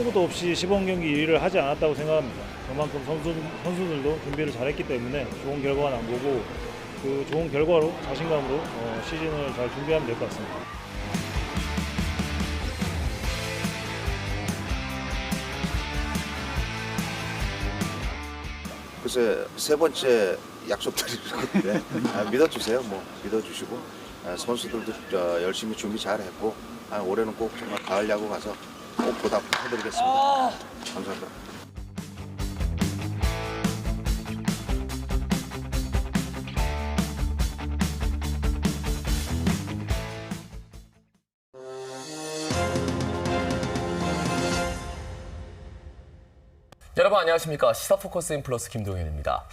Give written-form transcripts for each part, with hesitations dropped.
아무것도 없이 시범 경기 1위를 하지 않았다고 생각합니다. 그만큼 선수들도 준비를 잘했기 때문에 좋은 결과가 난 거고 그 좋은 결과로 자신감으로 시즌을 잘 준비하면 될 것 같습니다. 글쎄 세 번째 약속드리는데 믿어주세요. 뭐 믿어주시고 선수들도 열심히 준비 잘했고 올해는 꼭 정말 가을 야구 가서 꼭 보답해드리겠습니다. 감사합니다. 여러분 안녕하십니까. 시사포커스인 플러스 김동현입니다.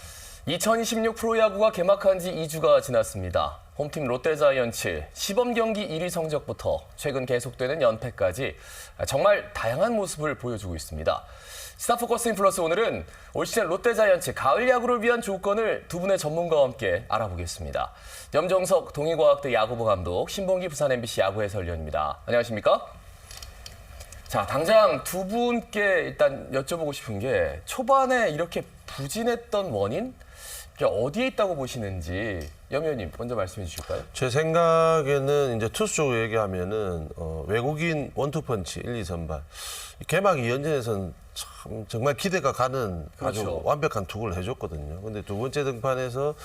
2026 프로야구가 개막한 지 2주가 지났습니다. 홈팀 롯데자이언츠 시범 경기 1위 성적부터 최근 계속되는 연패까지 정말 다양한 모습을 보여주고 있습니다. 시사포커스인 플러스 오늘은 올 시즌 롯데자이언츠 가을 야구를 위한 조건을 두 분의 전문가와 함께 알아보겠습니다. 염정석 동의과학대 야구부 감독, 신봉기 부산 MBC 야구 해설위원입니다. 안녕하십니까? 자, 당장 두 분께 일단 여쭤보고 싶은 게 초반에 이렇게 부진했던 원인? 어디에 있다고 보시는지 염 의원님 먼저 말씀해 주실까요? 제 생각에는 이제 투수 쪽 얘기하면은 외국인 원투펀치 1, 2선발 개막 2연전에서는 참 정말 기대가 가는 그렇죠. 아주 완벽한 투구를 해줬거든요. 근데 두 번째 등판에서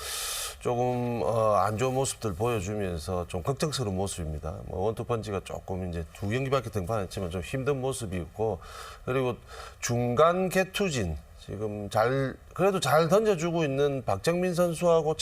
조금 안 좋은 모습들 보여주면서 좀 걱정스러운 모습입니다. 원투펀치가 조금 이제 두 경기밖에 등판했지만 좀 힘든 모습이었고, 그리고 중간 개투진 지금 그래도 잘 던져주고 있는 박정민 선수하고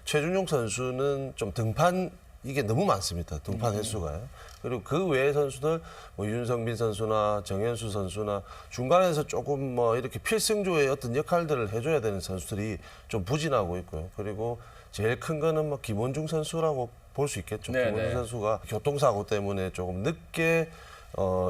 최준용 선수는 좀 등판 이게 너무 많습니다. 등판 횟수가요. 그리고 그 외의 선수들 뭐 윤성빈 선수나 정현수 선수나 중간에서 조금 이렇게 필승조의 어떤 역할들을 해줘야 되는 선수들이 좀 부진하고 있고요. 그리고 제일 큰 거는 김원중 선수라고 볼 수 있겠죠. 네네. 김원중 선수가 교통사고 때문에 조금 늦게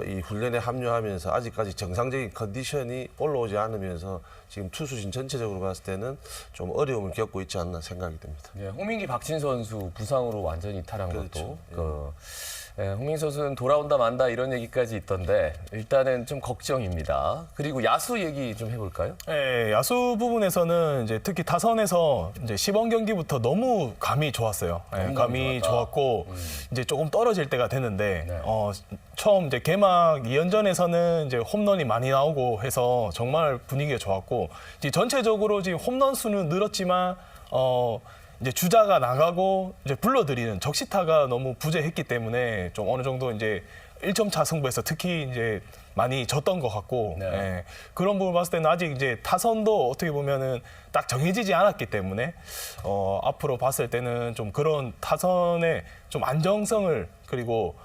이 훈련에 합류하면서 아직까지 정상적인 컨디션이 올라오지 않으면서 지금 투수진 전체적으로 봤을 때는 좀 어려움을 겪고 있지 않나 생각이 됩니다. 네, 홍민기 박진 선수 부상으로 완전히 이탈한 그렇죠. 것도 홍민기 선수는 돌아온다 만다 이런 얘기까지 있던데 일단은 좀 걱정입니다. 그리고 야수 얘기 좀 해볼까요? 네, 야수 부분에서는 이제 특히 타선에서 이제 시범 경기부터 너무 감이 좋았어요. 네, 감이 좋았고 이제 조금 떨어질 때가 됐는데 네. 처음 이제 개막 2연전에서는 이제 홈런이 많이 나오고 해서 정말 분위기가 좋았고 이제 전체적으로 지금 홈런 수는 늘었지만 이제 주자가 나가고 이제 불러들이는 적시타가 너무 부재했기 때문에 좀 어느 정도 이제 1점 차 승부에서 특히 이제 많이 졌던 것 같고 네. 예, 그런 부분 봤을 때는 아직 이제 타선도 어떻게 보면은 딱 정해지지 않았기 때문에 앞으로 봤을 때는 좀 그런 타선의 좀 안정성을 그리고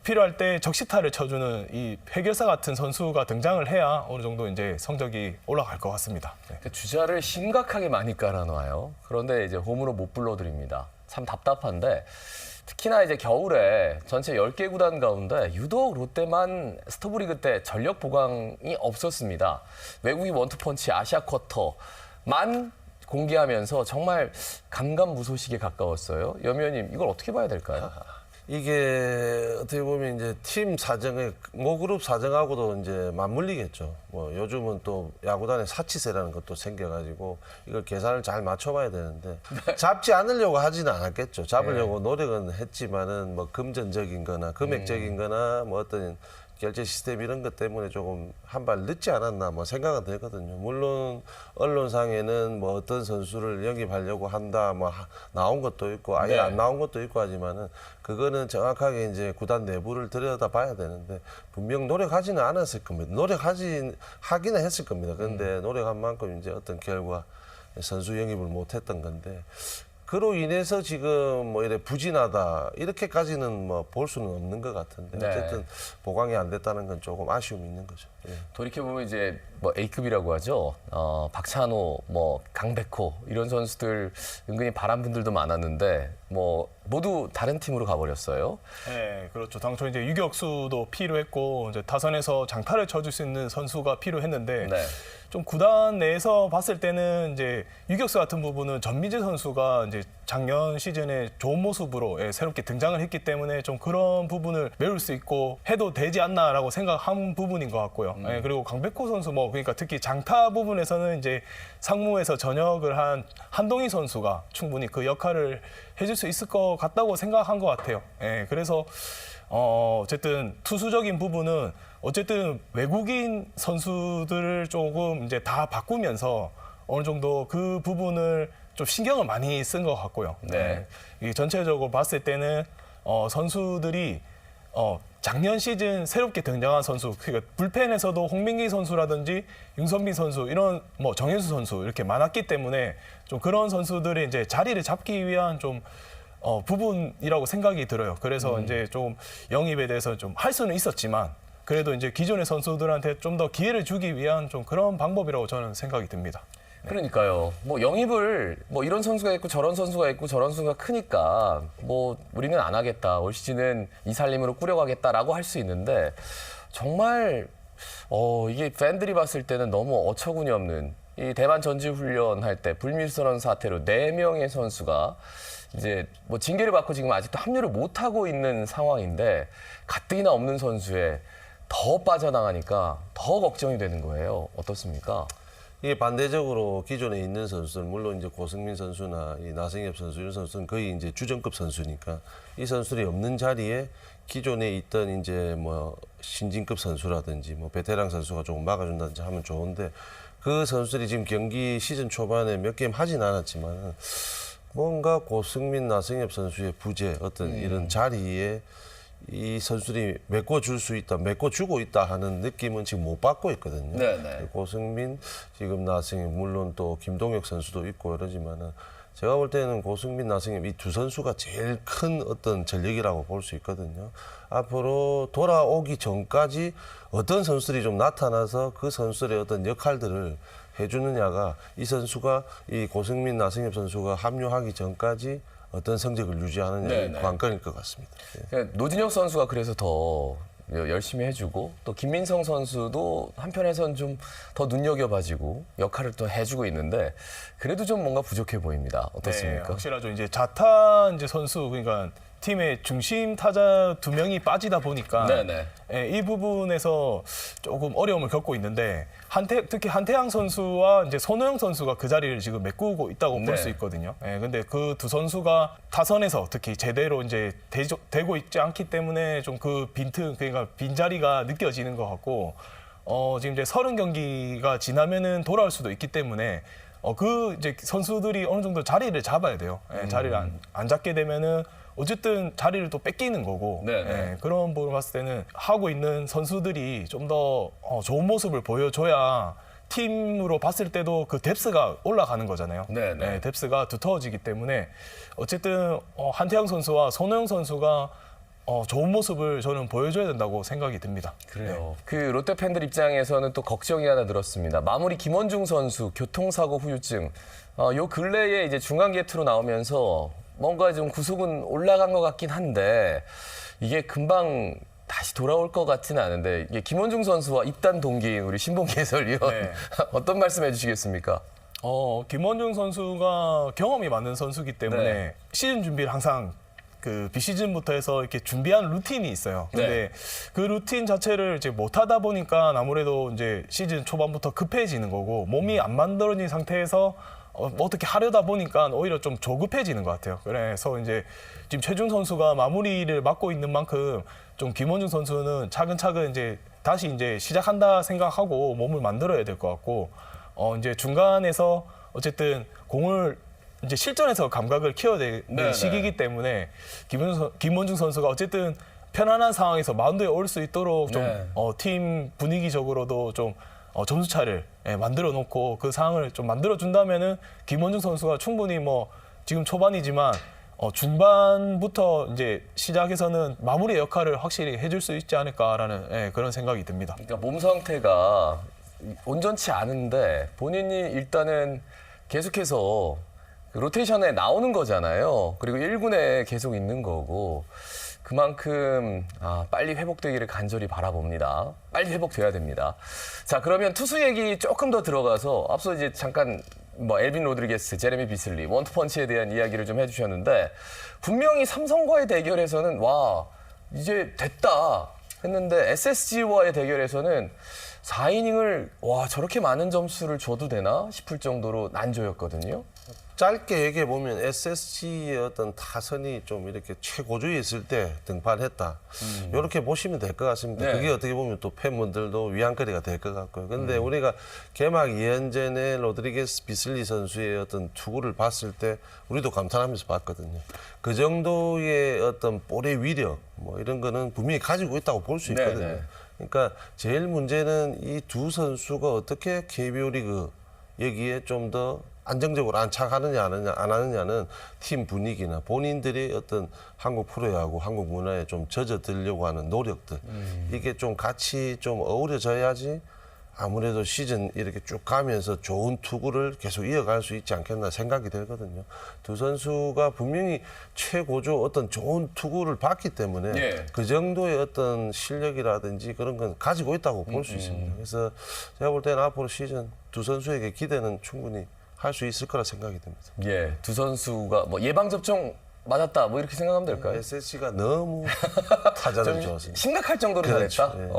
필요할 때 적시타를 쳐주는 이 해결사 같은 선수가 등장을 해야 어느 정도 이제 성적이 올라갈 것 같습니다. 네. 그 주자를 심각하게 많이 깔아놔요. 그런데 이제 홈으로 못 불러드립니다. 참 답답한데 특히나 이제 겨울에 전체 10개 구단 가운데 유독 롯데만 스토브리그 때 전력 보강이 없었습니다. 외국인 원투펀치 아시아 쿼터만 공개하면서 정말 감감무소식에 가까웠어요. 염 의원님 이걸 어떻게 봐야 될까요? 이게 어떻게 보면 이제 팀 사정에 모그룹 사정하고도 이제 맞물리겠죠. 뭐 요즘은 또 야구단에 사치세라는 것도 생겨가지고 이걸 계산을 잘 맞춰봐야 되는데 잡지 않으려고 하지는 않았겠죠. 잡으려고 노력은 했지만은 뭐 금전적인거나 금액적인거나 뭐 어떤 결제 시스템 이런 것 때문에 조금 한 발 늦지 않았나 뭐 생각은 되거든요. 물론 언론상에는 뭐 어떤 선수를 영입하려고 한다 뭐 나온 것도 있고 아예 네. 안 나온 것도 있고 하지만은 그거는 정확하게 이제 구단 내부를 들여다봐야 되는데 분명 노력하지는 않았을 겁니다. 하기는 했을 겁니다. 그런데 노력한 만큼 이제 어떤 결과 선수 영입을 못했던 건데. 그로 인해서 지금 뭐 이래 부진하다 이렇게까지는 뭐 볼 수는 없는 것 같은데 네. 어쨌든 보강이 안 됐다는 건 조금 아쉬움이 있는 거죠. 예. 돌이켜보면 이제 뭐 A급이라고 하죠. 박찬호, 뭐 강백호 이런 선수들 은근히 바란 분들도 많았는데 뭐 모두 다른 팀으로 가버렸어요. 네, 그렇죠. 당초 이제 유격수도 필요했고 이제 타선에서 장타를 쳐줄 수 있는 선수가 필요했는데 네. 좀 구단 내에서 봤을 때는 이제 유격수 같은 부분은 전민재 선수가 이제 작년 시즌에 좋은 모습으로 새롭게 등장을 했기 때문에 좀 그런 부분을 메울 수 있고 해도 되지 않나라고 생각한 부분인 것 같고요. 그리고 강백호 선수 뭐 그러니까 특히 장타 부분에서는 이제 상무에서 전역을 한 한동희 선수가 충분히 그 역할을 해줄 수 있을 것 같다고 생각한 것 같아요. 그래서 어쨌든 투수적인 부분은 어쨌든 외국인 선수들을 조금 이제 다 바꾸면서 어느 정도 그 부분을 좀 신경을 많이 쓴 것 같고요. 네. 이 전체적으로 봤을 때는 선수들이 작년 시즌 새롭게 등장한 선수, 그러니까 불펜에서도 홍민기 선수라든지 윤선민 선수 이런 뭐 정현수 선수 이렇게 많았기 때문에 좀 그런 선수들이 이제 자리를 잡기 위한 좀 부분이라고 생각이 들어요. 그래서 이제 좀 영입에 대해서 좀 할 수는 있었지만 그래도 이제 기존의 선수들한테 좀 더 기회를 주기 위한 좀 그런 방법이라고 저는 생각이 듭니다. 그러니까요. 뭐 영입을 뭐 이런 선수가 있고 저런 선수가 있고 저런 선수가 크니까 뭐 우리는 안 하겠다. 올 시즌은 이 살림으로 꾸려가겠다라고 할 수 있는데 정말 이게 팬들이 봤을 때는 너무 어처구니 없는 이 대만 전지훈련 할 때 불미스러운 사태로 4명의 선수가 이제 뭐 징계를 받고 지금 아직도 합류를 못 하고 있는 상황인데 가뜩이나 없는 선수에 더 빠져나가니까 더 걱정이 되는 거예요. 어떻습니까? 이게 반대적으로 기존에 있는 선수들, 물론 이제 고승민 선수나 이 나승엽 선수 이런 선수는 거의 이제 주전급 선수니까 이 선수들이 없는 자리에 기존에 있던 이제 뭐 신진급 선수라든지 뭐 베테랑 선수가 조금 막아준다든지 하면 좋은데 그 선수들이 지금 경기 시즌 초반에 몇 게임 하진 않았지만 뭔가 고승민, 나승엽 선수의 부재 어떤 이런 자리에 이 선수들이 메꿔줄 수 있다, 메꿔주고 있다 하는 느낌은 지금 못 받고 있거든요. 네네. 고승민, 지금 나승엽, 물론 또 김동혁 선수도 있고 이러지만은 제가 볼 때는 고승민, 나승엽 이 두 선수가 제일 큰 어떤 전력이라고 볼 수 있거든요. 앞으로 돌아오기 전까지 어떤 선수들이 좀 나타나서 그 선수들의 어떤 역할들을 해주느냐가 이 선수가 이 고승민, 나승엽 선수가 합류하기 전까지 어떤 성적을 유지하느냐의 네네. 관건일 것 같습니다. 그러니까 노진혁 선수가 그래서 더 열심히 해주고 또 김민성 선수도 한편에선 좀 더 눈여겨봐지고 역할을 또 해주고 있는데 그래도 좀 뭔가 부족해 보입니다. 어떻습니까? 네, 확실하죠. 이제 자타 이제 선수 그러니까 팀의 중심 타자 2명이 빠지다 보니까 네네. 이 부분에서 조금 어려움을 겪고 있는데 특히 한태양 선수와 이제 손호영 선수가 그 자리를 지금 메꾸고 있다고 볼 수 네. 있거든요. 근데 그 두 선수가 타선에서 특히 제대로 이제 되고 있지 않기 때문에 좀 그 빈틈 그러니까 빈자리가 느껴지는 것 같고 지금 이제 30경기가 지나면은 돌아올 수도 있기 때문에 그 이제 선수들이 어느 정도 자리를 잡아야 돼요. 자리를 안 잡게 되면은 어쨌든 자리를 또 뺏기는 거고 네네. 그런 부분을 봤을 때는 하고 있는 선수들이 좀 더 좋은 모습을 보여줘야 팀으로 봤을 때도 그 뎁스가 올라가는 거잖아요. 네네. 뎁스가 두터워지기 때문에 어쨌든 한태양 선수와 손호영 선수가 좋은 모습을 저는 보여줘야 된다고 생각이 듭니다. 그래요. 그 롯데 팬들 입장에서는 또 걱정이 하나 들었습니다. 마무리 김원중 선수 교통사고 후유증. 요 근래에 이제 중간 게이트로 나오면서 뭔가 좀 구속은 올라간 것 같긴 한데 이게 금방 다시 돌아올 것 같지는 않은데 이게 김원중 선수와 입단 동기인 우리 신봉기 해설위원 네. 어떤 말씀 해주시겠습니까? 김원중 선수가 경험이 많은 선수이기 때문에 네. 시즌 준비를 항상 그 비시즌부터 해서 이렇게 준비한 루틴이 있어요. 근데 그 루틴 자체를 이제 못 하다 보니까 아무래도 이제 시즌 초반부터 급해지는 거고 몸이 안 만들어진 상태에서 어떻게 하려다 보니까 오히려 좀 조급해지는 것 같아요. 그래서 이제 지금 최준 선수가 마무리를 맡고 있는 만큼 좀 김원중 선수는 차근차근 이제 다시 이제 시작한다 생각하고 몸을 만들어야 될 것 같고 이제 중간에서 어쨌든 공을 이제 실전에서 감각을 키워야 되는 네네. 시기이기 때문에 김원중 선수가 어쨌든 편안한 상황에서 마운드에 올 수 있도록 좀 네. 팀 분위기적으로도 좀 점수차를 만들어 놓고 그 상황을 좀 만들어 준다면은 김원중 선수가 충분히 뭐 지금 초반이지만 중반부터 이제 시작해서는 마무리 역할을 확실히 해줄 수 있지 않을까라는 그런 생각이 듭니다. 그러니까 몸 상태가 온전치 않은데 본인이 일단은 계속해서 그 로테이션에 나오는 거잖아요. 그리고 1군에 계속 있는 거고 그만큼 빨리 회복되기를 간절히 바라봅니다. 빨리 회복돼야 됩니다. 자, 그러면 투수 얘기 조금 더 들어가서 앞서 이제 잠깐 엘빈 로드리게스, 제레미 비슬리, 원투펀치에 대한 이야기를 좀 해주셨는데 분명히 삼성과의 대결에서는 와 이제 됐다 했는데 SSG와의 대결에서는 4이닝을 와 저렇게 많은 점수를 줘도 되나 싶을 정도로 난조였거든요. 짧게 얘기해 보면 SSG의 어떤 타선이 좀 이렇게 최고조에 있을 때 등판했다. 이렇게 보시면 될 것 같습니다. 네. 그게 어떻게 보면 또 팬분들도 위안거리가 될 것 같고요. 근데 우리가 개막 2년 전에 로드리게스 비슬리 선수의 어떤 투구를 봤을 때 우리도 감탄하면서 봤거든요. 그 정도의 어떤 볼의 위력 뭐 이런 거는 분명히 가지고 있다고 볼 수 있거든요. 네, 네. 그러니까 제일 문제는 이 두 선수가 어떻게 KBO 리그 여기에 좀 더 안정적으로 안착하느냐 안 하느냐는 팀 분위기나 본인들의 어떤 한국 프로야구, 한국 문화에 좀 젖어들려고 하는 노력들 이게 좀 같이 좀 어우러져야지 아무래도 시즌 이렇게 쭉 가면서 좋은 투구를 계속 이어갈 수 있지 않겠나 생각이 들거든요. 두 선수가 분명히 최고조 어떤 좋은 투구를 봤기 때문에 예. 그 정도의 어떤 실력이라든지 그런 건 가지고 있다고 볼 수 있습니다. 그래서 제가 볼 때는 앞으로 시즌 두 선수에게 기대는 충분히 할 수 있을 거라 생각이 듭니다. 예, 두 선수가 뭐 예방 접종 맞았다 뭐 이렇게 생각하면 될까요? SSG가 너무 타자들 좀 좋았습니다. 심각할 정도로 그렇죠. 잘했다. 예.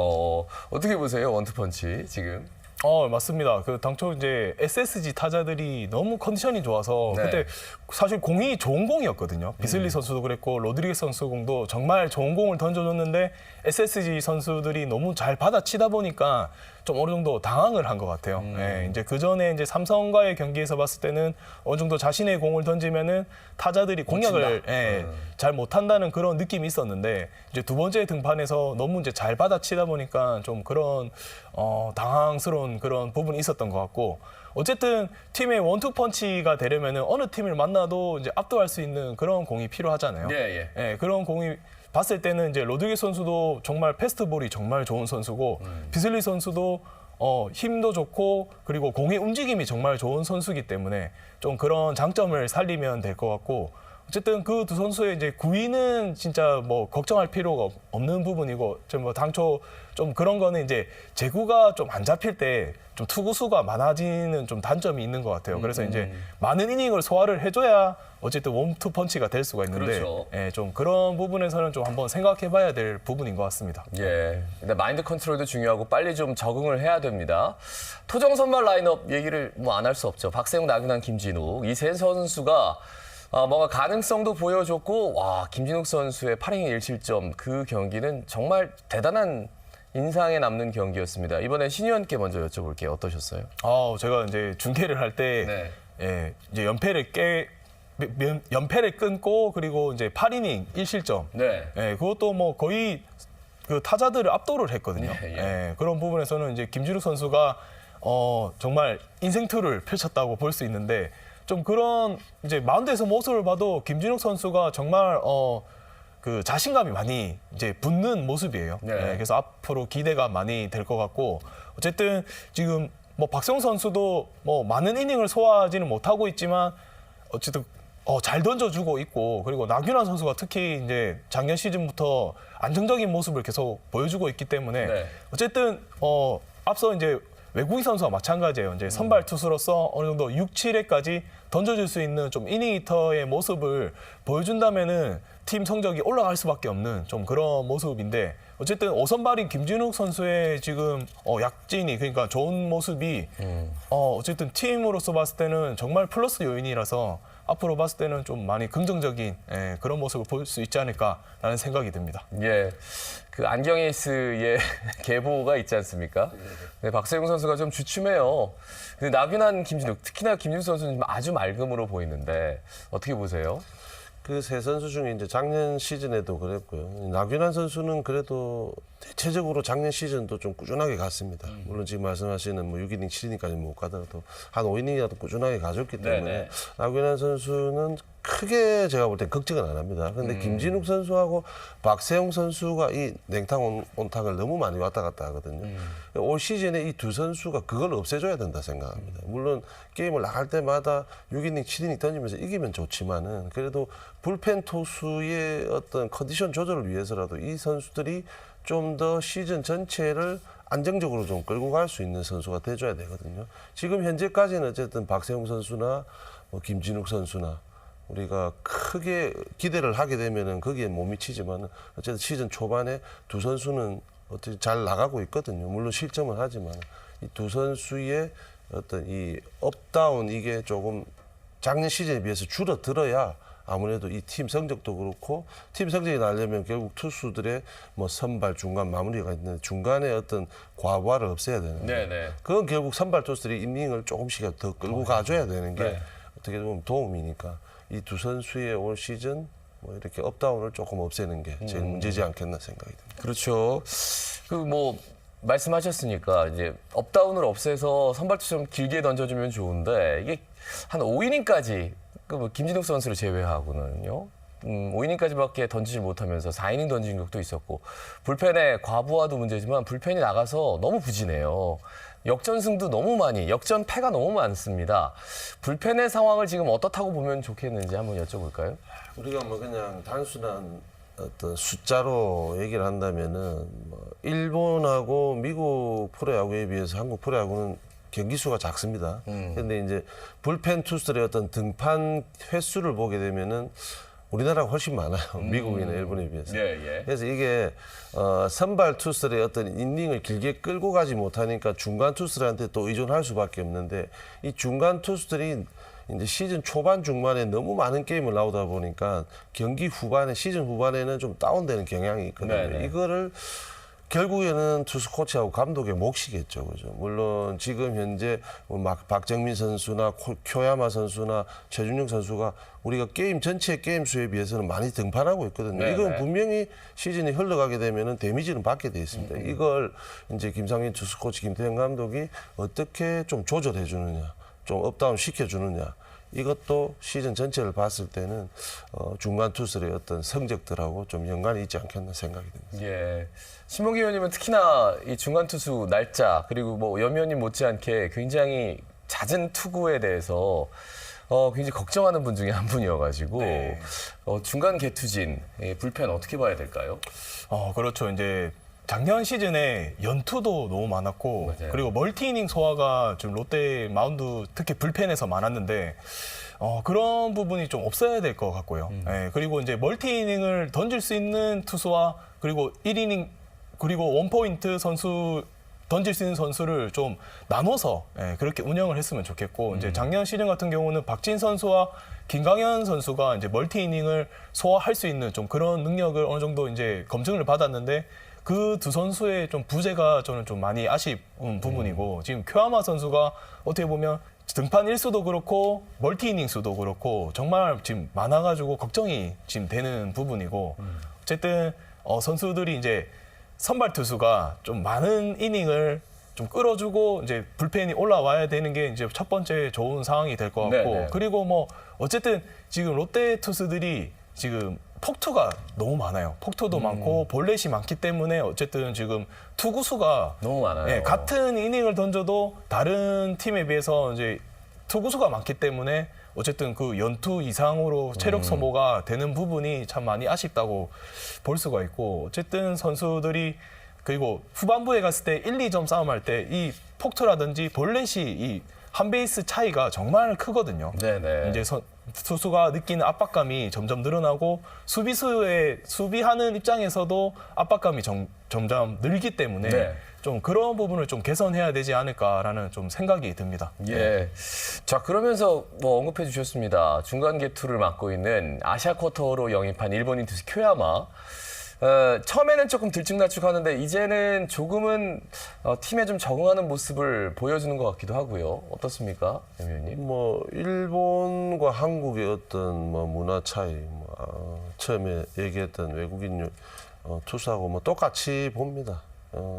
어떻게 보세요, 원투펀치 지금? 맞습니다. 그 당초 이제 SSG 타자들이 너무 컨디션이 좋아서 네. 그때 사실 공이 좋은 공이었거든요. 비슬리 선수도 그랬고 로드리게스 선수 공도 정말 좋은 공을 던져줬는데 SSG 선수들이 너무 잘 받아치다 보니까 좀 어느 정도 당황을 한 것 같아요. 예, 이제 그 전에 이제 삼성과의 경기에서 봤을 때는 어느 정도 자신의 공을 던지면은 타자들이 공략을 잘 못한다는 그런 느낌이 있었는데 이제 두 번째 등판에서 너무 이제 잘 받아치다 보니까 좀 그런 당황스러운 그런 부분이 있었던 것 같고 어쨌든 팀의 원투펀치가 되려면은 어느 팀을 만나도 이제 압도할 수 있는 그런 공이 필요하잖아요. 예. 예, 그런 공이 봤을 때는 이제 로드리게스 선수도 정말 패스트볼이 정말 좋은 선수고 비슬리 선수도 힘도 좋고 그리고 공의 움직임이 정말 좋은 선수이기 때문에 좀 그런 장점을 살리면 될 것 같고 어쨌든 그 두 선수의 이제 구위는 진짜 뭐 걱정할 필요가 없는 부분이고 좀 뭐 당초 좀 그런 거는 이제 제구가 좀 안 잡힐 때 좀 투구수가 많아지는 좀 단점이 있는 것 같아요. 그래서 이제 많은 이닝을 소화를 해줘야 어쨌든 원투 펀치가 될 수가 있는데 그렇죠. 예, 좀 그런 부분에서는 좀 한번 생각해봐야 될 부분인 것 같습니다. 예. 근데 마인드 컨트롤도 중요하고 빨리 좀 적응을 해야 됩니다. 토종 선발 라인업 얘기를 뭐 안 할 수 없죠. 박세웅, 나균환, 김진욱 이 세 선수가 뭔가 가능성도 보여줬고 와 김진욱 선수의 8이닝 1실점 그 경기는 정말 대단한 인상에 남는 경기였습니다. 이번에 신의원께 먼저 여쭤볼게요. 어떠셨어요? 제가 이제 중계를 할 때 네. 예, 이제 연패를 끊고 그리고 이제 8이닝 1실점. 네. 예, 그것도 뭐 거의 그 타자들을 압도를 했거든요. 예. 예, 그런 부분에서는 이제 김진욱 선수가 정말 인생투를 펼쳤다고 볼 수 있는데 좀 그런 이제 마운드에서 모습을 봐도 김진욱 선수가 정말 그 자신감이 많이 이제 붙는 모습이에요. 네. 예, 그래서 앞으로 기대가 많이 될 것 같고 어쨌든 지금 뭐 박세웅 선수도 뭐 많은 이닝을 소화하지는 못하고 있지만 어쨌든 잘 던져주고 있고 그리고 나균환 선수가 특히 이제 작년 시즌부터 안정적인 모습을 계속 보여주고 있기 때문에 네. 어쨌든 앞서 이제 외국인 선수와 마찬가지예요. 이제 선발 투수로서 어느 정도 6, 7회까지 던져줄 수 있는 좀 이닝 히터의 모습을 보여준다면은 팀 성적이 올라갈 수밖에 없는 좀 그런 모습인데 어쨌든 5선발인 김진욱 선수의 지금 약진이 그러니까 좋은 모습이 어쨌든 팀으로서 봤을 때는 정말 플러스 요인이라서 앞으로 봤을 때는 좀 많이 긍정적인 그런 모습을 볼 수 있지 않을까라는 생각이 듭니다. 예. 그 안경에이스의 계보가 있지 않습니까? 네, 박세웅 선수가 좀 주춤해요. 근데 나균환, 김진욱, 특히나 김진욱 선수는 아주 맑음으로 보이는데 어떻게 보세요? 그 세 선수 중에 이제 작년 시즌에도 그랬고요. 나균환 선수는 그래도 대체적으로 작년 시즌도 좀 꾸준하게 갔습니다. 물론 지금 말씀하시는 뭐 6이닝, 7이닝까지 못 가더라도 한 5이닝이라도 꾸준하게 가졌기 때문에 네네. 나균환 선수는 크게 제가 볼 땐 걱정은 안 합니다. 그런데 김진욱 선수하고 박세웅 선수가 이 냉탕 온탕을 너무 많이 왔다 갔다 하거든요. 올 시즌에 이 두 선수가 그걸 없애줘야 된다 생각합니다. 물론 게임을 나갈 때마다 6이닝, 7이닝 던지면서 이기면 좋지만은 그래도 불펜 투수의 어떤 컨디션 조절을 위해서라도 이 선수들이 좀 더 시즌 전체를 안정적으로 좀 끌고 갈 수 있는 선수가 돼줘야 되거든요. 지금 현재까지는 어쨌든 박세웅 선수나 뭐 김진욱 선수나 우리가 크게 기대를 하게 되면은 거기에 못 미치지만 어쨌든 시즌 초반에 두 선수는 어떻게 잘 나가고 있거든요. 물론 실점은 하지만 이 두 선수의 어떤 이 업다운 이게 조금 작년 시즌에 비해서 줄어들어야 아무래도 이 팀 성적도 그렇고 팀 성적이 나려면 결국 투수들의 뭐 선발 중간 마무리가 있는데 중간에 어떤 과부하를 없애야 되는 거예요. 네네. 그건 결국 선발 투수들이 이닝을 조금씩 더 끌고 가줘야 되는 게 네. 어떻게 보면 도움이니까 이 두 선수의 올 시즌 뭐 이렇게 업다운을 조금 없애는 게 제일 문제지 않겠나 생각이 듭니다. 그렇죠. 그 뭐 말씀하셨으니까 이제 업다운을 없애서 선발 투수 좀 길게 던져주면 좋은데 이게 한 5이닝까지 그 김진욱 선수를 제외하고는요. 5이닝까지밖에 던지지 못하면서 4이닝 던진 적도 있었고 불펜의 과부하도 문제지만 불펜이 나가서 너무 부진해요. 역전승도 너무 많이, 역전패가 너무 많습니다. 불펜의 상황을 지금 어떻다고 보면 좋겠는지 한번 여쭤볼까요? 우리가 뭐 그냥 단순한 어떤 숫자로 얘기를 한다면은 뭐 일본하고 미국 프로야구에 비해서 한국 프로야구는 경기 수가 작습니다. 그런데 이제 불펜 투수들의 어떤 등판 횟수를 보게 되면은 우리나라가 훨씬 많아요. 미국이나 일본에 비해서. 예. 그래서 이게 선발 투수들의 어떤 이닝을 길게 끌고 가지 못하니까 중간 투수들한테 또 의존할 수밖에 없는데 이 중간 투수들이 이제 시즌 초반 중반에 너무 많은 게임을 나오다 보니까 경기 후반에 시즌 후반에는 좀 다운되는 경향이 있거든요. 네네. 이거를 결국에는 투수 코치하고 감독의 몫이겠죠, 그죠? 물론 지금 현재 막 박정민 선수나 쿄야마 선수나 최준용 선수가 우리가 게임 전체 게임 수에 비해서는 많이 등판하고 있거든요. 네네. 이건 분명히 시즌이 흘러가게 되면은 데미지는 받게 돼 있습니다. 이걸 이제 김상민 투수 코치 김태형 감독이 어떻게 좀 조절해 주느냐, 좀 업다운 시켜 주느냐. 이것도 시즌 전체를 봤을 때는 중간 투수의 어떤 성적들하고 좀 연관이 있지 않겠나 생각이 듭니다. 예. 신봉기 의원님은 특히나 이 중간 투수 날짜 그리고 뭐 염 의원님 못지않게 굉장히 잦은 투구에 대해서 굉장히 걱정하는 분 중에 한 분이어가지고 네. 중간 개투진 불펜 어떻게 봐야 될까요? 그렇죠. 이제 작년 시즌에 연투도 너무 많았고 맞아요. 그리고 멀티이닝 소화가 좀 롯데 마운드 특히 불펜에서 많았는데 그런 부분이 좀 없어야 될 것 같고요. 예, 그리고 이제 멀티이닝을 던질 수 있는 투수와 그리고 1이닝 그리고 원포인트 선수 던질 수 있는 선수를 좀 나눠서 그렇게 운영을 했으면 좋겠고 이제 작년 시즌 같은 경우는 박진 선수와 김강현 선수가 이제 멀티이닝을 소화할 수 있는 좀 그런 능력을 어느 정도 이제 검증을 받았는데 그 두 선수의 좀 부재가 저는 좀 많이 아쉬운 부분이고 지금 쿄야마 선수가 어떻게 보면 등판 일수도 그렇고 멀티이닝 수도 그렇고 정말 지금 많아가지고 걱정이 지금 되는 부분이고 어쨌든 선수들이 이제 선발 투수가 좀 많은 이닝을 좀 끌어주고 이제 불펜이 올라와야 되는 게 이제 첫 번째 좋은 상황이 될 것 같고 네네. 그리고 뭐 어쨌든 지금 롯데 투수들이 지금 폭투가 너무 많아요. 폭투도 많고 볼넷이 많기 때문에 어쨌든 지금 투구수가 너무 많아요. 같은 이닝을 던져도 다른 팀에 비해서 이제 투구수가 많기 때문에 어쨌든 그 연투 이상으로 체력 소모가 되는 부분이 참 많이 아쉽다고 볼 수가 있고 어쨌든 선수들이 그리고 후반부에 갔을 때 1, 2점 싸움할 때 이 폭투라든지 볼넷이 이 한 베이스 차이가 정말 크거든요. 네네. 이제 투수가 느끼는 압박감이 점점 늘어나고 수비하는 입장에서도 압박감이 점점 늘기 때문에 네. 좀 그런 부분을 좀 개선해야 되지 않을까라는 좀 생각이 듭니다. 예. 자, 그러면서 뭐 언급해 주셨습니다. 중간 개투를 맡고 있는 아시아 쿼터로 영입한 일본인 투수 쿄야마. 처음에는 조금 들쭉날쭉하는데 이제는 조금은 팀에 좀 적응하는 모습을 보여주는 것 같기도 하고요. 어떻습니까, 염 의원님? 뭐 일본과 한국의 어떤 뭐 문화 차이, 처음에 얘기했던 외국인 투수하고 뭐 똑같이 봅니다.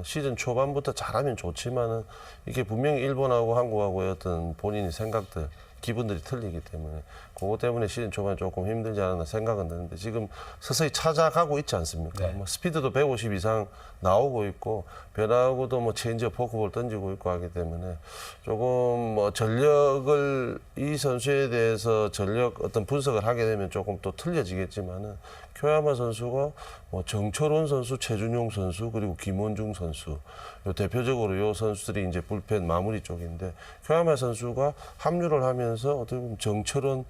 시즌 초반부터 잘하면 좋지만은 이게 분명히 일본하고 한국하고의 어떤 본인의 생각들, 기분들이 틀리기 때문에 그거 때문에 시즌 초반에 조금 힘들지 않았나 생각은 드는데 지금 서서히 찾아가고 있지 않습니까? 네. 뭐 스피드도 150 이상 나오고 있고 변화구도 뭐 체인지업, 포크볼 던지고 있고 하기 때문에 조금 뭐 전력을 이 선수에 대해서 전력 어떤 분석을 하게 되면 조금 또 틀려지겠지만은 쿄야마 선수가 뭐 정철원 선수, 최준용 선수 그리고 김원중 선수 요 대표적으로 요 선수들이 이제 불펜 마무리 쪽인데 쿄야마 선수가 합류를 하면서 어떻게 보면 정철원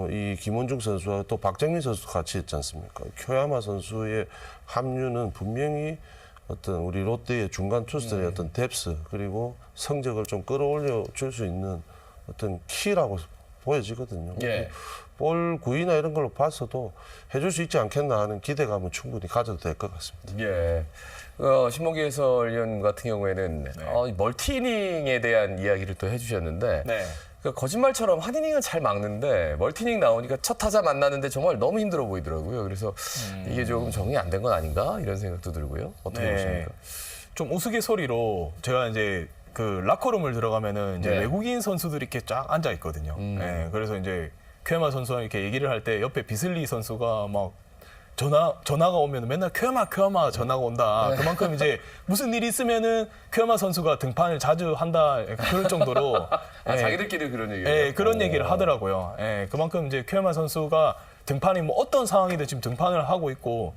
이 김원중 선수와 또 박정민 선수 같이 했지 않습니까? 쿄야마 선수의 합류는 분명히 어떤 우리 롯데의 중간 투수들의 어떤 뎁스 그리고 성적을 좀 끌어올려 줄 수 있는 어떤 키라고 보여지거든요. 예. 볼 구위나 이런 걸로 봐서도 해줄 수 있지 않겠나 하는 기대감은 충분히 가져도 될 것 같습니다. 예. 신봉기 해설위원 같은 경우에는 멀티이닝에 대한 이야기를 또 해주셨는데 네. 그러니까 거짓말처럼 한 이닝은 잘 막는데 멀티이닝 나오니까 첫 타자 만나는데 정말 너무 힘들어 보이더라고요. 그래서 이게 조금 정리 안 된 건 아닌가 이런 생각도 들고요. 어떻게 보십니까? 좀 우스갯소리로 제가 이제 그 라커룸을 들어가면은 이제 네. 외국인 선수들이 이렇게 쫙 앉아 있거든요. 네, 그래서 이제 쿄야마 선수랑 이렇게 얘기를 할 때 옆에 비슬리 선수가 막 전화가 오면 맨날 쿄야마 전화가 온다. 그만큼 이제 무슨 일이 있으면은 쿄야마 선수가 등판을 자주 한다. 그럴 정도로 예, 자기들끼리 그런 얘기예요? 예, 그런 얘기를 하더라고요. 예, 그만큼 이제 쿄야마 선수가 등판이 뭐 어떤 상황이든 지금 등판을 하고 있고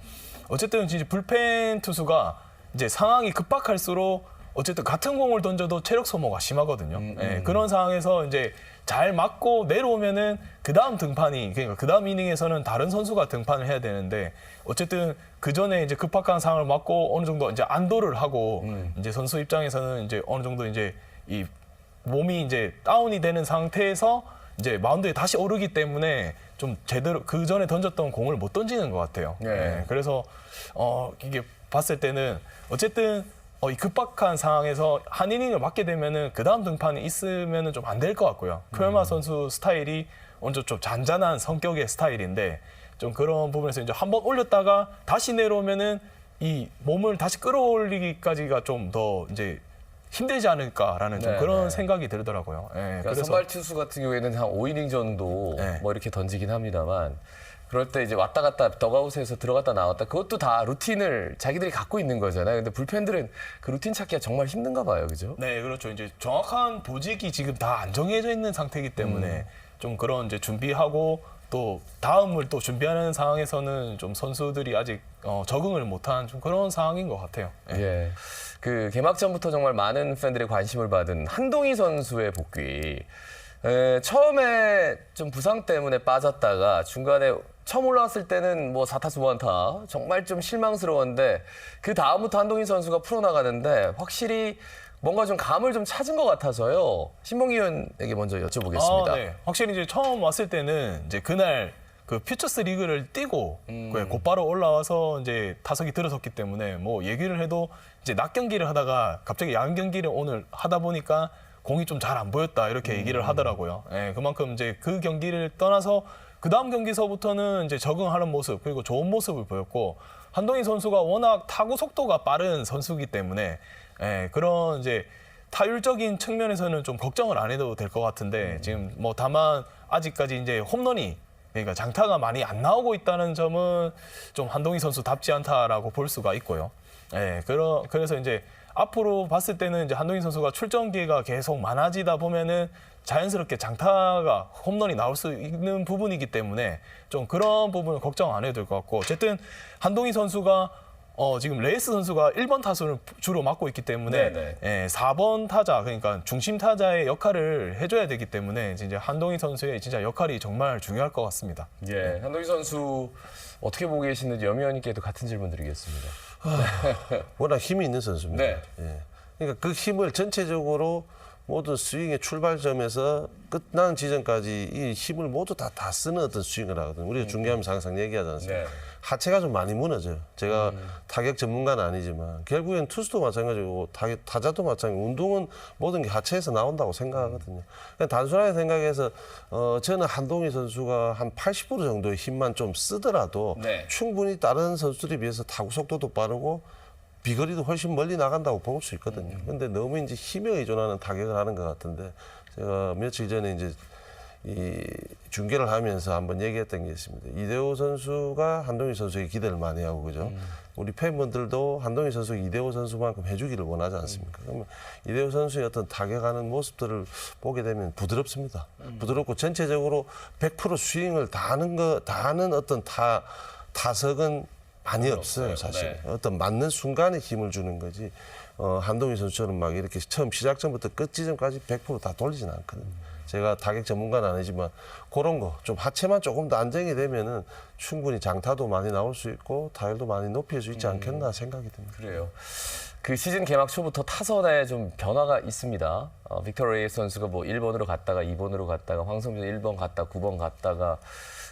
어쨌든 진짜 불펜 투수가 이제 상황이 급박할수록 어쨌든 같은 공을 던져도 체력 소모가 심하거든요. 예, 그런 상황에서 이제 잘 맞고 내려오면은 그 다음 등판이 그러니까 그 다음 이닝에서는 다른 선수가 등판을 해야 되는데 어쨌든 그 전에 이제 급박한 상황을 맞고 어느 정도 이제 안도를 하고 이제 선수 입장에서는 이제 어느 정도 이제 이 몸이 이제 다운이 되는 상태에서 이제 마운드에 다시 오르기 때문에 좀 제대로 그 전에 던졌던 공을 못 던지는 것 같아요. 네. 예, 그래서 이게 봤을 때는 어쨌든 이 급박한 상황에서 한 이닝을 맞게 되면은 그 다음 등판이 있으면은 좀 안 될 것 같고요. 쿄야마 선수 스타일이 먼저 좀 잔잔한 성격의 스타일인데 좀 그런 부분에서 이제 한번 올렸다가 다시 내려오면은 이 몸을 다시 끌어올리기까지가 좀 더 이제 힘들지 않을까라는 좀 네, 그런 네. 생각이 들더라고요. 예, 그러니까 선발 투수 같은 경우에는 한 5이닝 정도 네. 뭐 이렇게 던지긴 합니다만 그럴 때 이제 왔다 갔다 더가웃에서 들어갔다 나왔다 그것도 다 루틴을 자기들이 갖고 있는 거잖아요. 근데 불펜들은 그 루틴 찾기가 정말 힘든가 봐요. 그죠? 네, 그렇죠. 이제 정확한 보직이 지금 다 안 정해져 있는 상태이기 때문에 좀 그런 이제 준비하고 또 다음을 또 준비하는 상황에서는 좀 선수들이 아직 적응을 못한 좀 그런 상황인 것 같아요. 예. 예. 그 개막전부터 정말 많은 팬들의 관심을 받은 한동희 선수의 복귀. 처음에 좀 부상 때문에 빠졌다가 중간에 처음 올라왔을 때는 뭐 4타수 1안타 정말 좀 실망스러웠는데 그 다음부터 한동희 선수가 풀어나가는데 확실히 뭔가 좀 감을 좀 찾은 것 같아서요. 신봉기 의원에게 먼저 여쭤보겠습니다. 네. 확실히 이제 처음 왔을 때는 이제 그날 그 퓨처스 리그를 뛰고 곧바로 올라와서 이제 타석이 들어섰기 때문에 뭐 얘기를 해도 이제 낮 경기를 하다가 갑자기 야간 경기를 오늘 하다 보니까 공이 좀 잘 안 보였다 이렇게 얘기를 하더라고요. 예, 그만큼 이제 그 경기를 떠나서 그 다음 경기서부터는 이제 적응하는 모습 그리고 좋은 모습을 보였고 한동희 선수가 워낙 타구 속도가 빠른 선수이기 때문에 예, 그런 이제 타율적인 측면에서는 좀 걱정을 안 해도 될 것 같은데 지금 뭐 다만 아직까지 이제 홈런이 그러니까 장타가 많이 안 나오고 있다는 점은 좀 한동희 선수답지 않다라고 볼 수가 있고요. 예, 그래서 이제 앞으로 봤을 때는 이제 한동희 선수가 출전 기회가 계속 많아지다 보면은 자연스럽게 장타가 홈런이 나올 수 있는 부분이기 때문에 좀 그런 부분을 걱정 안 해도 될 것 같고 어쨌든 한동희 선수가 지금 레이스 선수가 1번 타수를 주로 맡고 있기 때문에 네네. 예, 4번 타자 그러니까 중심 타자의 역할을 해줘야 되기 때문에 이제 한동희 선수의 진짜 역할이 정말 중요할 것 같습니다. 예, 한동희 선수 어떻게 보고 계시는지 염 의원님께도 같은 질문 드리겠습니다. 워낙 힘이 있는 선수입니다. 네. 예. 그러니까 그 힘을 전체적으로 모든 스윙의 출발점에서 끝나는 지점까지 이 힘을 모두 다 쓰는 어떤 스윙을 하거든요. 우리가 중계하면서 항상 얘기하지 않습니까? 네. 하체가 좀 많이 무너져요. 제가 타격 전문가는 아니지만 결국엔 투수도 마찬가지고 타자도 마찬가지고 운동은 모든 게 하체에서 나온다고 생각하거든요. 그냥 단순하게 생각해서 저는 한동희 선수가 한 80% 정도의 힘만 좀 쓰더라도 네. 충분히 다른 선수들에 비해서 타구 속도도 빠르고 비거리도 훨씬 멀리 나간다고 볼 수 있거든요. 근데 너무 이제 힘에 의존하는 타격을 하는 것 같은데 제가 며칠 전에 이제 이 중계를 하면서 한번 얘기했던 게 있습니다. 이대호 선수가 한동희 선수에게 기대를 많이 하고 그죠. 우리 팬분들도 한동희 선수 이대호 선수만큼 해주기를 원하지 않습니까? 그러면 이대호 선수의 어떤 타격하는 모습들을 보게 되면 부드럽습니다. 부드럽고 전체적으로 100% 스윙을 다 하는 어떤 타석은 많이 없어요, 사실. 네. 어떤 맞는 순간에 힘을 주는 거지. 한동희 선수처럼 막 이렇게 처음 시작전부터 끝 지점까지 100%다 돌리진 않거든요. 제가 타격 전문가는 아니지만 그런 거 좀 하체만 조금 더 안정이 되면은 충분히 장타도 많이 나올 수 있고 타율도 많이 높일 수 있지 않겠나 생각이 듭니다. 그래요. 그 시즌 개막 초부터 타선에 좀 변화가 있습니다. 빅터 레이스 선수가 뭐 1번으로 갔다가 2번으로 갔다가 황성준 1번 갔다 9번 갔다가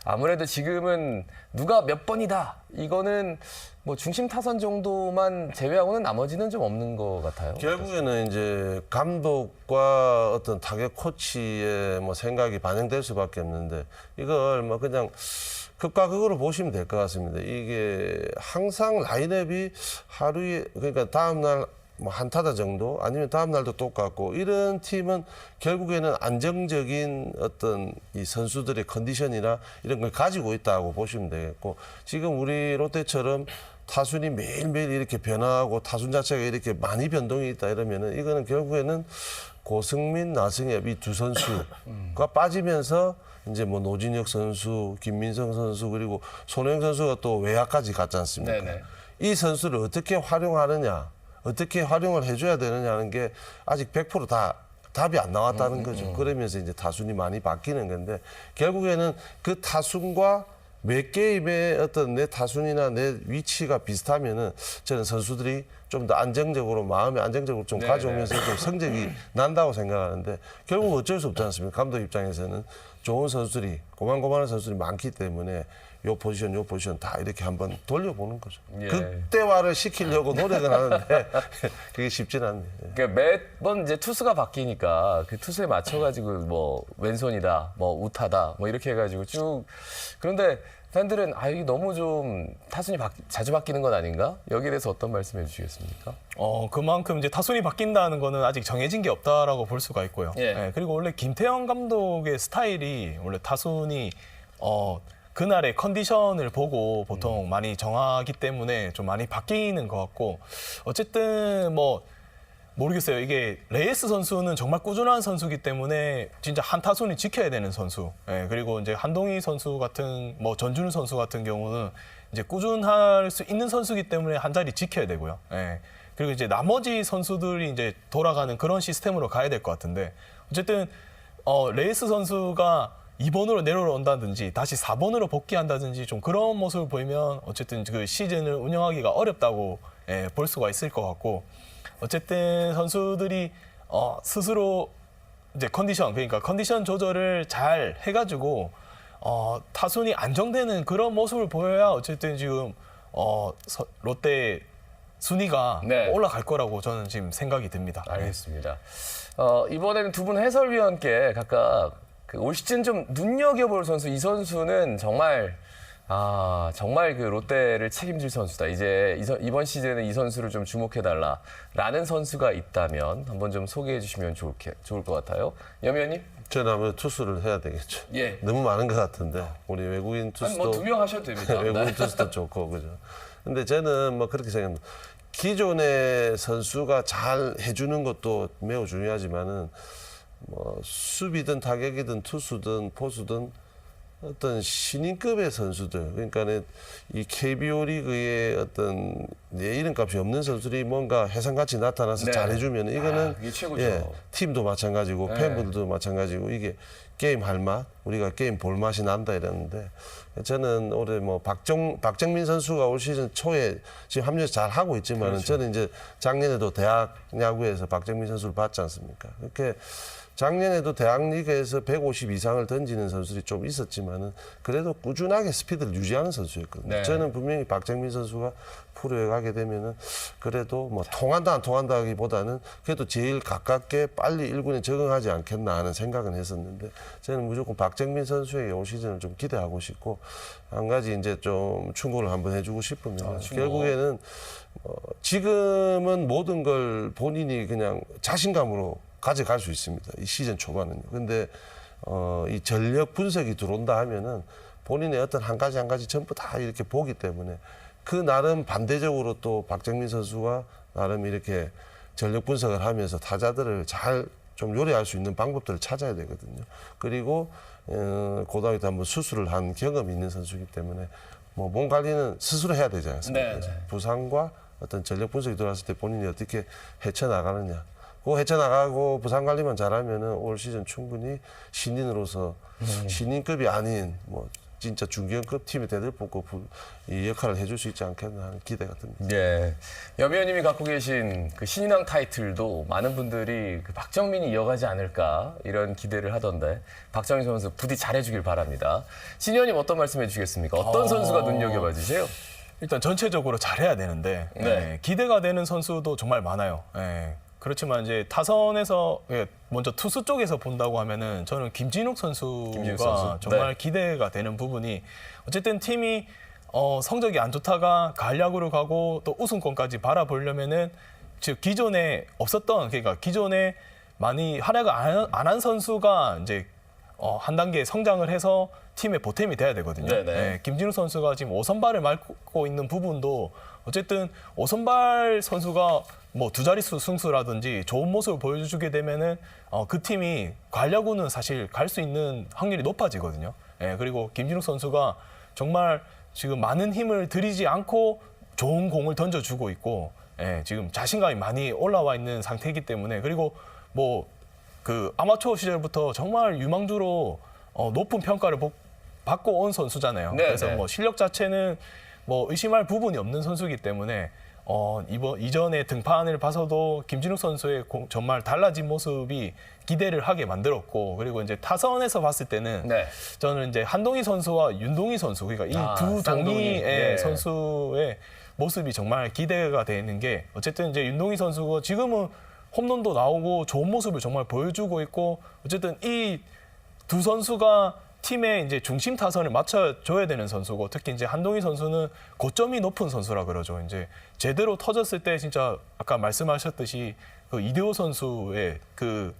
아무래도 지금은 누가 몇 번이다. 이거는 뭐 중심 타선 정도만 제외하고는 나머지는 좀 없는 것 같아요. 결국에는 이제 감독과 어떤 타격 코치의 뭐 생각이 반영될 수밖에 없는데 이걸 뭐 그냥 극과 극으로 보시면 될 것 같습니다. 이게 항상 라인업이 하루에 그러니까 다음 날 뭐 한 타자 정도 아니면 다음 날도 똑같고 이런 팀은 결국에는 안정적인 어떤 이 선수들의 컨디션이나 이런 걸 가지고 있다고 보시면 되겠고 지금 우리 롯데처럼 타순이 매일매일 이렇게 변화하고 타순 자체가 이렇게 많이 변동이 있다 이러면은 이거는 결국에는 고승민, 나승엽 이 두 선수가 빠지면서 이제 뭐 노진혁 선수, 김민성 선수 그리고 손흥민 선수가 또 외야까지 갔지 않습니까? 네네. 이 선수를 어떻게 활용하느냐, 어떻게 활용을 해줘야 되느냐는 게 아직 100% 답이 안 나왔다는 거죠. 그러면서 이제 타순이 많이 바뀌는 건데 결국에는 그 타순과 몇 게임의 어떤 내 타순이나 내 위치가 비슷하면은 저는 선수들이 좀 더 안정적으로 마음이 안정적으로 좀 네네. 가져오면서 좀 성적이 난다고 생각하는데 결국 어쩔 수 없지 않습니까? 감독 입장에서는 좋은 선수들이 고만고만한 선수들이 많기 때문에 요 포지션 다 이렇게 한번 돌려보는 거죠. 예. 극대화를 시키려고 노력은 하는데 그게 쉽지는 않네요. 그러니까 매번 이제 투수가 바뀌니까 그 투수에 맞춰가지고 뭐 왼손이다, 뭐 우타다, 뭐 이렇게 해가지고 쭉 그런데 팬들은 이게 너무 좀 타순이 자주 바뀌는 건 아닌가? 여기에 대해서 어떤 말씀해 주시겠습니까? 그만큼 이제 타순이 바뀐다는 거는 아직 정해진 게 없다라고 볼 수가 있고요. 예. 그리고 원래 김태형 감독의 스타일이 원래 타순이 그날의 컨디션을 보고 보통 많이 정하기 때문에 좀 많이 바뀌는 것 같고 어쨌든 뭐 모르겠어요. 이게 레이스 선수는 정말 꾸준한 선수이기 때문에 진짜 한 타순이 지켜야 되는 선수. 그리고 이제 한동희 선수 같은 뭐 전준우 선수 같은 경우는 이제 꾸준할 수 있는 선수이기 때문에 한 자리 지켜야 되고요. 그리고 이제 나머지 선수들이 이제 돌아가는 그런 시스템으로 가야 될 것 같은데 어쨌든 레이스 선수가 2번으로 내려온다든지 다시 4번으로 복귀한다든지 좀 그런 모습을 보이면 어쨌든 그 시즌을 운영하기가 어렵다고 볼 수가 있을 것 같고 어쨌든 선수들이 스스로 이제 그러니까 컨디션 조절을 잘 해가지고 타순이 안정되는 그런 모습을 보여야 어쨌든 지금 롯데 순위가 네. 올라갈 거라고 저는 지금 생각이 듭니다. 알겠습니다. 이번에는 두 분 해설위원께 각각 그 올 시즌 좀 눈여겨볼 선수, 이 선수는 정말 정말 그 롯데를 책임질 선수다. 이제 이번 시즌에 이 선수를 좀 주목해달라라는 선수가 있다면 한번 좀 소개해 주시면 좋을 것 같아요. 염 의원님? 저는 아무래도 투수를 해야 되겠죠. 예. 너무 많은 것 같은데 우리 외국인 투수도 뭐 2명 하셔도 됩니다. 외국인 투수도 좋고 그죠. 근데 저는 뭐 그렇게 생각합니다. 기존의 선수가 잘 해주는 것도 매우 중요하지만은 뭐 수비든 타격이든 투수든 포수든 어떤 신인급의 선수들, 그러니까는 이 KBO 리그의 어떤 내 이름값이 없는 선수들이 뭔가 해상같이 나타나서 네. 잘해주면 이거는 그게 최고죠. 예, 팀도 마찬가지고 네. 팬분들도 마찬가지고 이게 게임 할 맛, 우리가 게임 볼 맛이 난다 이랬는데 저는 올해 뭐 박정민 선수가 올 시즌 초에 지금 합류해서 잘 하고 있지만은 그렇죠. 저는 이제 작년에도 대학 야구에서 박정민 선수를 봤지 않습니까? 그렇게 작년에도 대학 리그에서 150 이상을 던지는 선수들이 좀 있었지만은 그래도 꾸준하게 스피드를 유지하는 선수였거든요. 네. 저는 분명히 박정민 선수가 프로에 가게 되면은 그래도 뭐 통한다 안 통한다기보다는 그래도 제일 가깝게 빨리 1군에 적응하지 않겠나 하는 생각은 했었는데 저는 무조건 박정민 선수에게 올 시즌을 좀 기대하고 싶고 한 가지 이제 좀 충고를 한번 해주고 싶으면 충고. 결국에는 지금은 모든 걸 본인이 그냥 자신감으로 가져갈 수 있습니다. 이 시즌 초반은요. 근데 이 전력 분석이 들어온다 하면은 본인의 어떤 한 가지 전부 다 이렇게 보기 때문에 그 나름 반대적으로 또 박정민 선수가 나름 이렇게 전력 분석을 하면서 타자들을 잘 좀 요리할 수 있는 방법들을 찾아야 되거든요. 그리고 고등학교 때 한번 수술을 한 경험이 있는 선수이기 때문에 뭐 몸 관리는 스스로 해야 되지 않습니까? 네, 네. 부상과 어떤 전력 분석이 들어왔을 때 본인이 어떻게 헤쳐나가느냐. 그 헤쳐나가고 부상 관리만 잘하면은 올 시즌 충분히 신인으로서 신인급이 아닌 뭐 진짜 중견급 팀에 대들보고 이 역할을 해줄 수 있지 않겠나 하는 기대가 듭니다. 예. 여 위원님이 갖고 계신 그 신인왕 타이틀도 많은 분들이 그 박정민이 이어가지 않을까 이런 기대를 하던데 박정민 선수 부디 잘해주길 바랍니다. 신 의원님 어떤 말씀해 주시겠습니까? 어떤 선수가 눈여겨봐 주세요? 일단 전체적으로 잘해야 되는데 네. 예, 기대가 되는 선수도 정말 많아요. 예, 그렇지만 이제 타선에서 먼저 투수 쪽에서 본다고 하면은 저는 김진욱 선수가 김진욱 선수. 정말 네. 기대가 되는 부분이 어쨌든 팀이 성적이 안 좋다가 가을 야구를 가고 또 우승권까지 바라보려면은 즉 기존에 없었던 그러니까 기존에 많이 활약을 안 한 선수가 이제 한 단계 성장을 해서 팀의 보탬이 돼야 되거든요. 네네. 예, 김진욱 선수가 지금 5선발을 맡고 있는 부분도 어쨌든 5선발 선수가 뭐 두 자릿수 승수라든지 좋은 모습을 보여주게 되면은 그 팀이 가려고는 사실 갈 수 있는 확률이 높아지거든요. 예, 그리고 김진욱 선수가 정말 지금 많은 힘을 들이지 않고 좋은 공을 던져주고 있고 예, 지금 자신감이 많이 올라와 있는 상태이기 때문에 그리고 뭐 그 아마추어 시절부터 정말 유망주로 높은 평가를 받고 온 선수잖아요. 네, 그래서 네. 뭐 실력 자체는 뭐 의심할 부분이 없는 선수이기 때문에 이전에 등판을 봐서도 김진욱 선수의 정말 달라진 모습이 기대를 하게 만들었고 그리고 이제 타선에서 봤을 때는 네. 저는 이제 한동희 선수와 윤동희 선수 그러니까 이 두 쌍둥이. 동희 네. 선수의 모습이 정말 기대가 되는 게 어쨌든 이제 윤동희 선수가 지금은 홈런도 나오고 좋은 모습을 정말 보여주고 있고 어쨌든 이 두 선수가 팀의 이제 중심 타선을 맞춰줘야 되는 선수고 특히 이제 한동희 선수는 고점이 높은 선수라 그러죠. 이제 제대로 터졌을 때 진짜 아까 말씀하셨듯이 그 이대호 선수의 그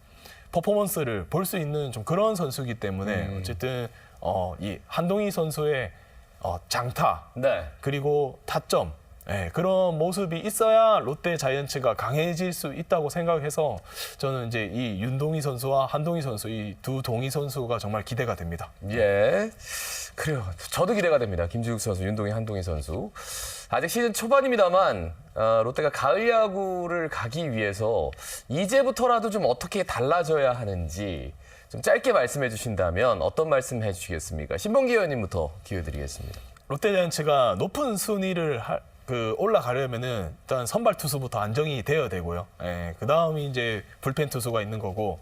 퍼포먼스를 볼 수 있는 좀 그런 선수이기 때문에 어쨌든 이 한동희 선수의 장타 네. 그리고 타점 그런 모습이 있어야 롯데 자이언츠가 강해질 수 있다고 생각해서 저는 이제 이 윤동희 선수와 한동희 선수 이 두 동희 선수가 정말 기대가 됩니다. 예. 그래요. 저도 기대가 됩니다. 김지욱 선수, 윤동희, 한동희 선수. 아직 시즌 초반입니다만 롯데가 가을 야구를 가기 위해서 이제부터라도 좀 어떻게 달라져야 하는지 좀 짧게 말씀해 주신다면 어떤 말씀 해 주시겠습니까? 신봉기 의원님부터 기회 드리겠습니다. 롯데 자이언츠가 높은 순위를 올라가려면은 일단 선발 투수부터 안정이 되어야 되고요. 그 다음이 이제 불펜 투수가 있는 거고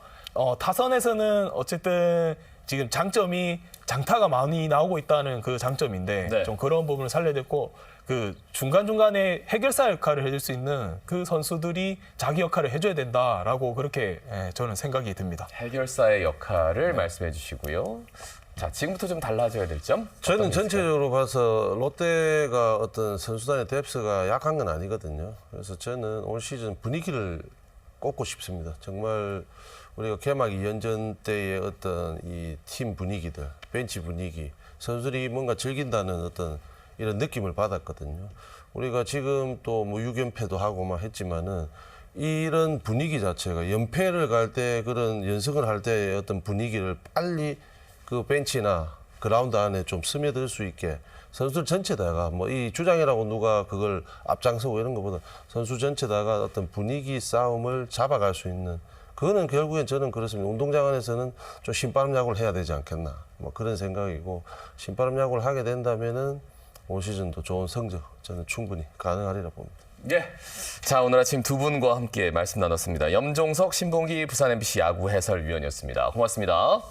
타선에서는 어쨌든 지금 장점이 장타가 많이 나오고 있다는 그 장점인데 네. 좀 그런 부분을 살려야 되고 그 중간중간에 해결사 역할을 해줄 수 있는 그 선수들이 자기 역할을 해줘야 된다라고 그렇게 저는 생각이 듭니다. 해결사의 역할을 말씀해 주시고요. 자, 지금부터 좀 달라져야 될 점? 저는 어떤 게 있을까요? 전체적으로 봐서 롯데가 어떤 선수단의 뎁스가 약한 건 아니거든요. 그래서 저는 올 시즌 분위기를 꼽고 싶습니다. 정말 우리가 개막 2연전 때의 어떤 이 팀 분위기들, 벤치 분위기, 선수들이 뭔가 즐긴다는 어떤 이런 느낌을 받았거든요. 우리가 지금 또 뭐 6연패도 하고 막 했지만은 이런 분위기 자체가 연패를 갈 때 그런 연승을 할 때의 어떤 분위기를 빨리 그 벤치나 그라운드 안에 좀 스며들 수 있게 선수들 전체다가 뭐 이 주장이라고 누가 그걸 앞장서고 이런 것보다 선수 전체다가 어떤 분위기 싸움을 잡아갈 수 있는 그거는 결국엔 저는 그렇습니다. 운동장 안에서는 좀 신바람 야구를 해야 되지 않겠나 뭐 그런 생각이고 신바람 야구를 하게 된다면은 올 시즌도 좋은 성적 저는 충분히 가능하리라 봅니다. 예. 자, 오늘 아침 두 분과 함께 말씀 나눴습니다. 염종석, 신봉기 부산 MBC 야구 해설위원이었습니다. 고맙습니다.